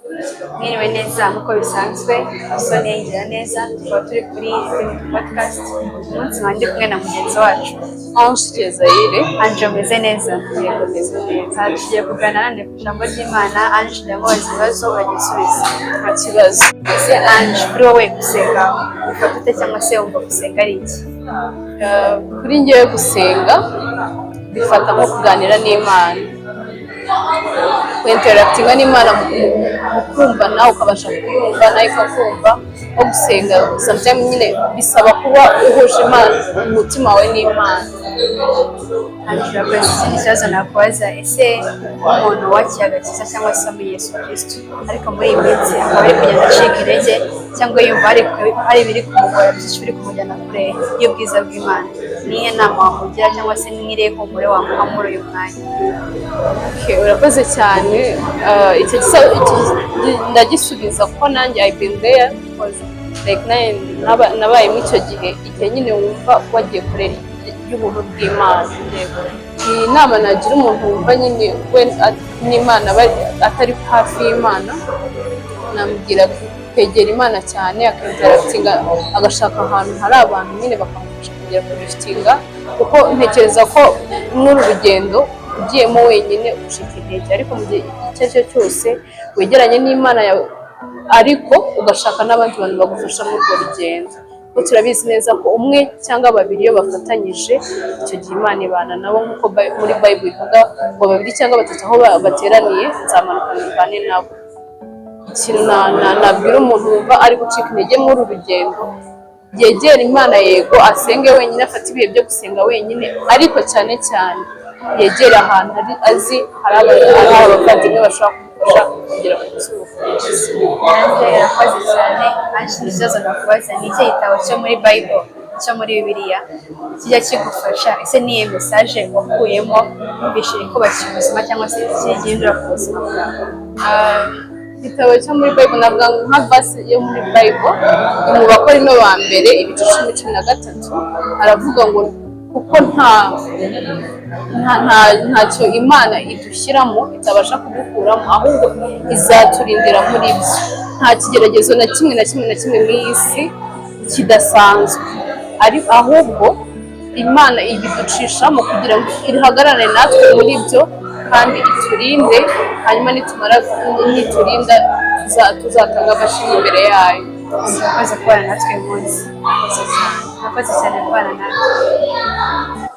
Mwiriwe neza nk'uko bisanzwe Sonia yigira neza tukaba turi kuri podcast umunsi wanjye kumwe na mugenzi wacu Ange Zaire. Ange ameze neza Yego meze neza. tugiye kuganira nane ku ijambo ry'Imana. Ange ndamubaza ibibazo bagisubiza. Nta kibazo. Ese Ange kuri wowe gusenga ufata ute cyangwa se wumva gusenga ari iki? Kuri njyewe gusenga bifata nko kuganira n'Imana, kwinterakitinga n'Imana mu kumva nawe ukabasha kuyumva nawe ikakumva. Nko gusenga sometimes nyine bisaba kuba uhuje Imana umutima wawe n'Imana. Ange urakoze. Ikindi kibazo nakubaza, ese umuntu wakiriye agakiza cyangwa se wamenye Yesu Kristo ariko muri iyi minsi akaba ari kugenda acika intege cyangwa yumva hari ibiri kumugora byinshi biri kumujyana kure y'ubwiza bw'Imana, nihe nama wamugira cyangwa se n'irihe humure wamuha muri uyu mwanya? Urakoze cyane. Icyo ndagisubiza ko nanjye I've been there because like nabaye muri icyo gihe nyine wumva wagiye kure y'ubuntu bw'Imana. Iyi nama nagira umuntu wumva nyine we n'Imana atari hafi y'Imana, namubwira kwegera Imana cyane, akinterakitinga, agashaka ahantu hari abantu nyine bakamufasha kugera ku liftinga, kuko ntekereza ko n'uru rugendo ugiyemo wenyine ucika intege, ariko mu gihe icyo ari cyo cyose wegeranye n'Imana yawe ariko ugashaka n'abandi bantu bagufasha muri urwo rugendo, kuko turabizi neza ko umwe cyangwa babiri iyo bafatanyije icyo gihe Imana ibana nabo, nk'uko muri Bible ivuga ngo babiri cyangwa batatu aho bateraniye nzamanuka mbane nabo. Ikintu nabwira umuntu wumva ari gucika intege muri uru rugendo, yegera Imana, yego asenge wenyine, afate ibihe byo gusenga wenyine, ariko cyane cyane yegera ahantu azi hari abavandimwe bashobora kumufasha kugera ku zuba. Urakoze cyane. Ange, ikibazo nakubaza, ni iki gitabo cyo muri Bible cyo muri Bibiliya kijya kigufasha? Ese niye message wakuyemo wumvishije ko bakiri ubuzima cyangwa se kigihindura ku buzima bwawe? Igitabo cyo muri Bible navuga nka verse yo muri Bible mu Bakorinto ba mbere 10:13 aravuga ngo kuko ntacyo Imana idushyiramo itabasha kudukuramo, ahubwo izaturindira muri byo. Nta kigeragezo na kimwe mu isi kidasanzwe, ahubwo Imana ibiducishamo kugira ngo ihagarare natwe muri byo kandi iturinde, hanyuma niturinda tuzatanga amashimwe imbere yayo. Urakoze kubana natwe uyu munsi. Urakoze cyane kubana natwe.